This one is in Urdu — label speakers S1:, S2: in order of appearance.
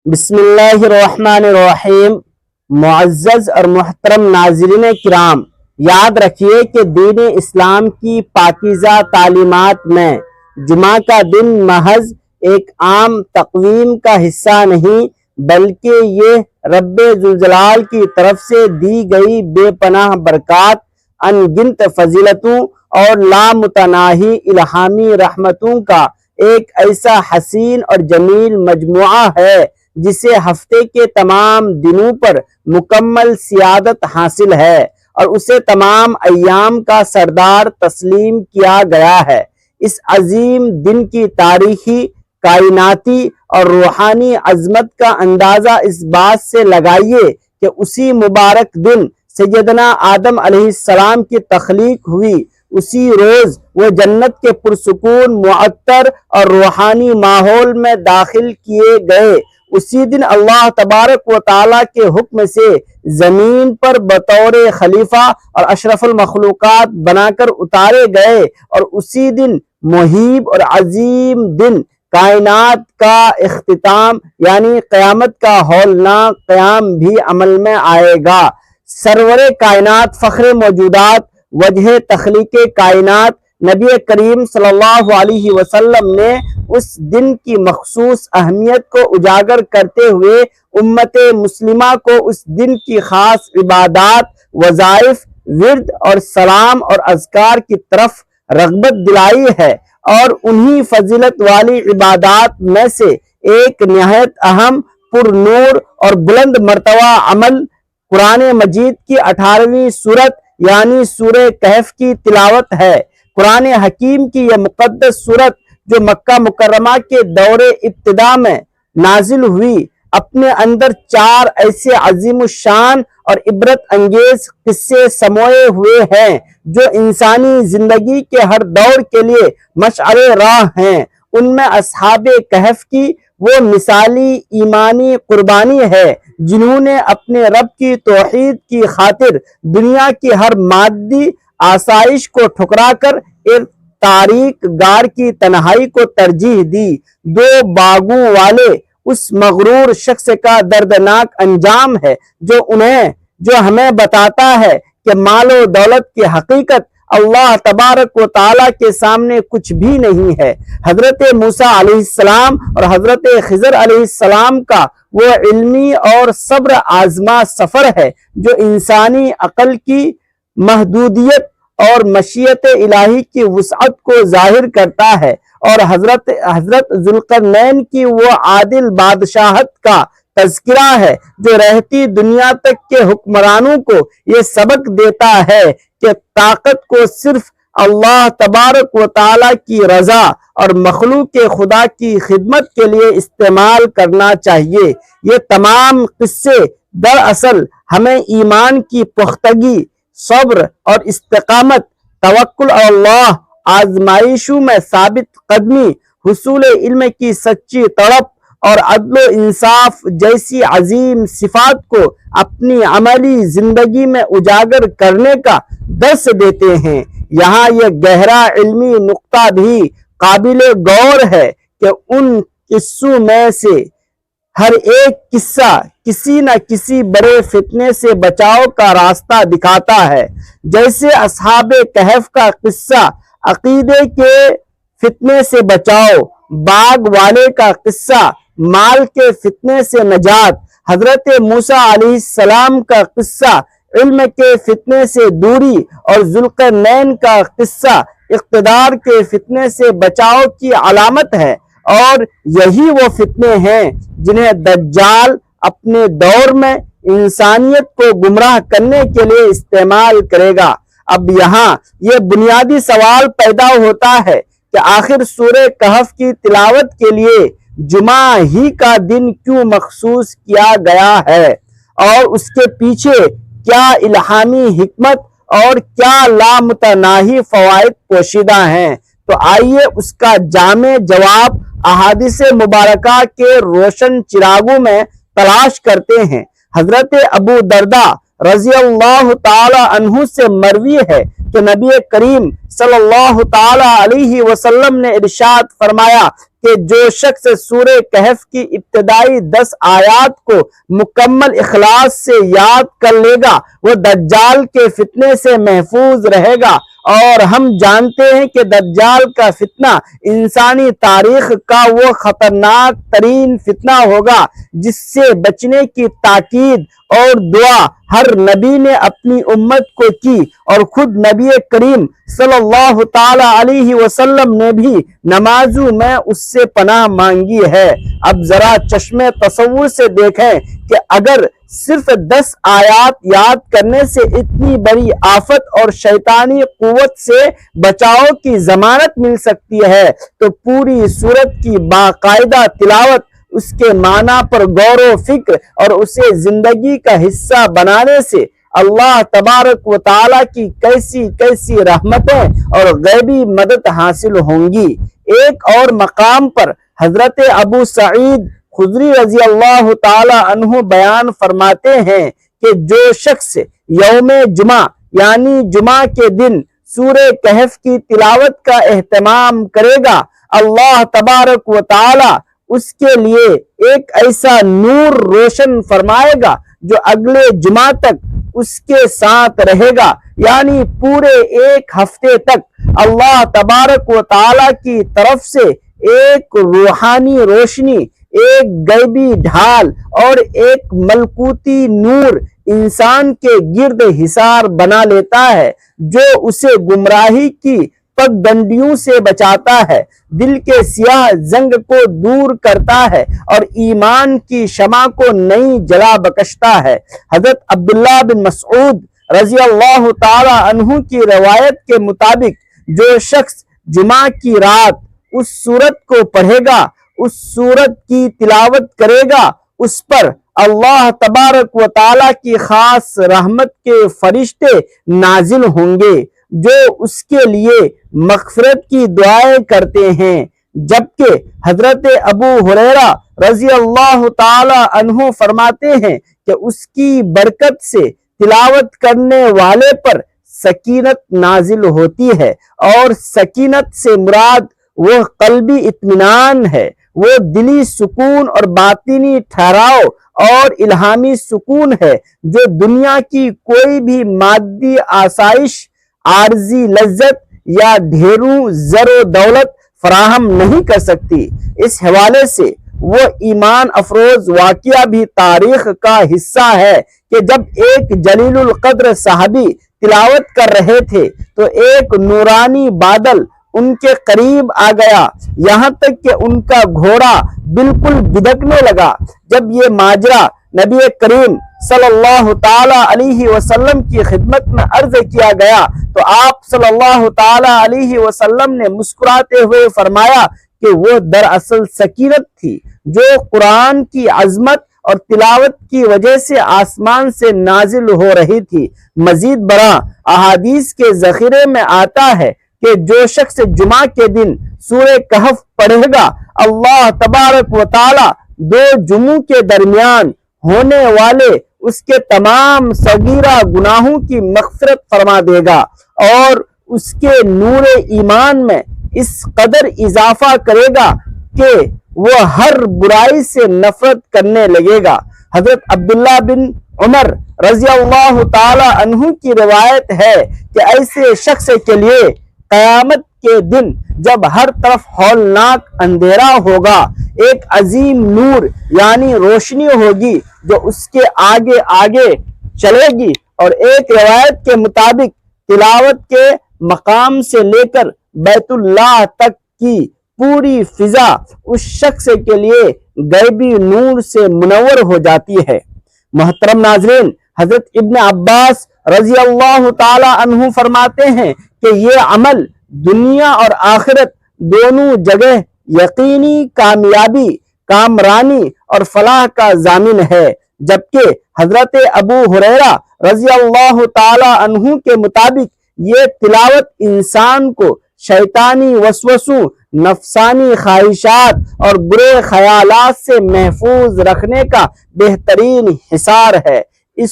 S1: بسم اللہ الرحمن الرحیم۔ معزز اور محترم ناظرین کرام، یاد رکھیے کہ دین اسلام کی پاکیزہ تعلیمات میں جمعہ کا دن محض ایک عام تقویم کا حصہ نہیں بلکہ یہ رب ذوالجلال کی طرف سے دی گئی بے پناہ برکات، ان گنت فضیلتوں اور لامتناہی الہامی رحمتوں کا ایک ایسا حسین اور جمیل مجموعہ ہے جسے ہفتے کے تمام دنوں پر مکمل سیادت حاصل ہے اور اسے تمام ایام کا سردار تسلیم کیا گیا ہے۔ اس عظیم دن کی تاریخی، کائناتی اور روحانی عظمت کا اندازہ اس بات سے لگائیے کہ اسی مبارک دن سیدنا آدم علیہ السلام کی تخلیق ہوئی، اسی روز وہ جنت کے پرسکون، معطر اور روحانی ماحول میں داخل کیے گئے، اسی دن اللہ تبارک و تعالیٰ کے حکم سے زمین پر بطور خلیفہ اور اشرف المخلوقات بنا کر اتارے گئے، اور اسی دن مہیب اور عظیم دن کائنات کا اختتام یعنی قیامت کا ہولناک قیام بھی عمل میں آئے گا۔ سرور کائنات، فخر موجودات، وجہ تخلیق کائنات نبی کریم صلی اللہ علیہ وسلم نے اس دن کی مخصوص اہمیت کو اجاگر کرتے ہوئے امت مسلمہ کو اس دن کی خاص عبادات، وظائف، ورد اور سلام اور اذکار کی طرف رغبت دلائی ہے، اور انہی فضیلت والی عبادات میں سے ایک نہایت اہم، پر نور اور بلند مرتبہ عمل قرآن مجید کی 18ویں سورت یعنی سورہ کہف کی تلاوت ہے۔ قرآن حکیم کی یہ مقدس سورت جو مکہ مکرمہ کے دور ابتدا میں نازل ہوئی، اپنے اندر 4 ایسے عظیم الشان اور عبرت انگیز قصے سموئے ہوئے ہیں جو انسانی زندگی کے ہر دور کے لیے مشعل راہ ہیں۔ ان میں اصحاب کہف کی وہ مثالی ایمانی قربانی ہے جنہوں نے اپنے رب کی توحید کی خاطر دنیا کی ہر مادی آسائش کو ٹھکرا کر ایک تاریک غار کی تنہائی کو ترجیح دی۔ 2 باغوں والے اس مغرور شخص کا دردناک انجام ہے جو ہمیں بتاتا ہے کہ مال و دولت کی حقیقت اللہ تبارک و تعالیٰ کے سامنے کچھ بھی نہیں ہے۔ حضرت موسیٰ علیہ السلام اور حضرت خضر علیہ السلام کا وہ علمی اور صبر آزما سفر ہے جو انسانی عقل کی محدودیت اور مشیت الہی کی وسعت کو ظاہر کرتا ہے، اور حضرت ذوالقرنین کی وہ عادل بادشاہت کا تذکرہ ہے جو رہتی دنیا تک کے حکمرانوں کو یہ سبق دیتا ہے کہ طاقت کو صرف اللہ تبارک و تعالیٰ کی رضا اور مخلوق خدا کی خدمت کے لیے استعمال کرنا چاہیے۔ یہ تمام قصے دراصل ہمیں ایمان کی پختگی، صبر اور استقامت، توکل اللہ، آزمائشوں میں ثابت قدمی، حصول علم کی سچی طلب اور عدل و انصاف جیسی عظیم صفات کو اپنی عملی زندگی میں اجاگر کرنے کا درس دیتے ہیں۔ یہاں یہ گہرا علمی نقطہ بھی قابل غور ہے کہ ان قصوں میں سے ہر ایک قصہ کسی نہ کسی بڑے فتنے سے بچاؤ کا راستہ دکھاتا ہے۔ جیسے اصحاب کہف کا قصہ عقیدے کے فتنے سے بچاؤ، باغ والے کا قصہ مال کے فتنے سے نجات، حضرت موسیٰ علیہ السلام کا قصہ علم کے فتنے سے دوری، اور ذوالقرنین کا قصہ اقتدار کے فتنے سے بچاؤ کی علامت ہے۔ اور یہی وہ فتنے ہیں جنہیں دجال اپنے دور میں انسانیت کو گمراہ کرنے کے لیے استعمال کرے گا۔ اب یہاں یہ بنیادی سوال پیدا ہوتا ہے کہ آخر سورہ کہف کی تلاوت کے لیے جمعہ ہی کا دن کیوں مخصوص کیا گیا ہے، اور اس کے پیچھے کیا الہامی حکمت اور کیا لامتناہی فوائد پوشیدہ ہیں؟ تو آئیے اس کا جامع جواب احادیث مبارکہ کے روشن چراغوں میں تلاش کرتے ہیں۔ حضرت ابو درداء رضی اللہ تعالی عنہ سے مروی ہے کہ نبی کریم صلی اللہ تعالی علیہ وسلم نے ارشاد فرمایا کہ جو شخص سورہ کہف کی ابتدائی 10 آیات کو مکمل اخلاص سے یاد کر لے گا وہ دجال کے فتنے سے محفوظ رہے گا۔ اور ہم جانتے ہیں کہ دجال کا فتنہ انسانی تاریخ کا وہ خطرناک ترین فتنہ ہوگا جس سے بچنے کی تاکید اور دعا ہر نبی نے اپنی امت کو کی، اور خود نبی کریم صلی اللہ تعالی علیہ وسلم نے بھی نمازوں میں اس سے پناہ مانگی ہے۔ اب ذرا چشمے تصور سے دیکھیں کہ اگر صرف 10 آیات یاد کرنے سے اتنی بڑی آفت اور شیطانی قوت سے بچاؤ کی ضمانت مل سکتی ہے تو پوری سورت کی باقاعدہ تلاوت، اس کے معنی پر غور و فکر اور اسے زندگی کا حصہ بنانے سے اللہ تبارک و تعالیٰ کی کیسی کیسی رحمتیں اور غیبی مدد حاصل ہوں گی۔ ایک اور مقام پر حضرت ابو سعید خدری رضی اللہ تعالی عنہ بیان فرماتے ہیں کہ جو شخص یوم جمعہ یعنی جمعہ کے دن سورہ کہف کی تلاوت کا اہتمام کرے گا، اللہ تبارک و تعالی اس کے لیے ایک ایسا نور روشن فرمائے گا جو اگلے جمعہ تک اس کے ساتھ رہے گا، یعنی پورے ایک ہفتے تک اللہ تبارک و تعالی کی طرف سے ایک روحانی روشنی، ایک غیبی ڈھال اور ایک ملکوتی نور انسان کے گرد حصار بنا لیتا ہے جو اسے گمراہی کی پگڈنڈیوں سے بچاتا ہے، دل کے سیاہ زنگ کو دور کرتا ہے اور ایمان کی شمع کو نئی جلا بخشتا ہے۔ حضرت عبداللہ بن مسعود رضی اللہ تعالی عنہ کی روایت کے مطابق جو شخص جمعہ کی رات اس سورت کو پڑھے گا، اس سورت کی تلاوت کرے گا، اس پر اللہ تبارک و تعالیٰ کی خاص رحمت کے فرشتے نازل ہوں گے جو اس کے لیے مغفرت کی دعائیں کرتے ہیں۔ جبکہ حضرت ابو ہریرہ رضی اللہ تعالی عنہ فرماتے ہیں کہ اس کی برکت سے تلاوت کرنے والے پر سکینت نازل ہوتی ہے، اور سکینت سے مراد وہ قلبی اطمینان ہے، وہ دلی سکون اور باطنی ٹھہراؤ اور الہامی سکون ہے جو دنیا کی کوئی بھی مادی آسائش، عارضی لذت یا ڈھیروں زر و دولت فراہم نہیں کر سکتی۔ اس حوالے سے وہ ایمان افروز واقعہ بھی تاریخ کا حصہ ہے کہ جب ایک جلیل القدر صحابی تلاوت کر رہے تھے تو ایک نورانی بادل ان کے قریب آ گیا، یہاں تک کہ ان کا گھوڑا بالکل بدکنے لگا۔ جب یہ ماجرا نبی کریم صلی اللہ تعالی علیہ وسلم کی خدمت میں عرض کیا گیا تو آپ صلی اللہ تعالی علیہ وسلم نے مسکراتے ہوئے فرمایا کہ وہ دراصل سکینت تھی جو قرآن کی عظمت اور تلاوت کی وجہ سے آسمان سے نازل ہو رہی تھی۔ مزید برآں احادیث کے ذخیرے میں آتا ہے کہ جو شخص جمعہ کے دن سورہ کہف پڑھے گا، اللہ تبارک و تعالی 2 جمعوں کے درمیان ہونے والے اس کے تمام صغیرہ گناہوں کی مغفرت فرما دے گا اور اس کے نور ایمان میں اس قدر اضافہ کرے گا کہ وہ ہر برائی سے نفرت کرنے لگے گا۔ حضرت عبداللہ بن عمر رضی اللہ تعالی عنہ کی روایت ہے کہ ایسے شخص کے لیے قیامت کے دن جب ہر طرف ہولناک اندھیرا ہوگا، ایک عظیم نور یعنی روشنی ہوگی جو اس کے آگے آگے چلے گی، اور ایک روایت کے مطابق تلاوت کے مقام سے لے کر بیت اللہ تک کی پوری فضا اس شخص کے لیے غیبی نور سے منور ہو جاتی ہے۔ محترم ناظرین، حضرت ابن عباس رضی اللہ تعالی عنہ فرماتے ہیں کہ یہ عمل دنیا اور آخرت دونوں جگہ یقینی کامیابی، کامرانی اور فلاح کا ضامن ہے۔ جبکہ حضرت ابو ہریرہ رضی اللہ تعالی عنہ کے مطابق یہ تلاوت انسان کو شیطانی وسوسوں، نفسانی خواہشات اور برے خیالات سے محفوظ رکھنے کا بہترین حصار ہے۔ اس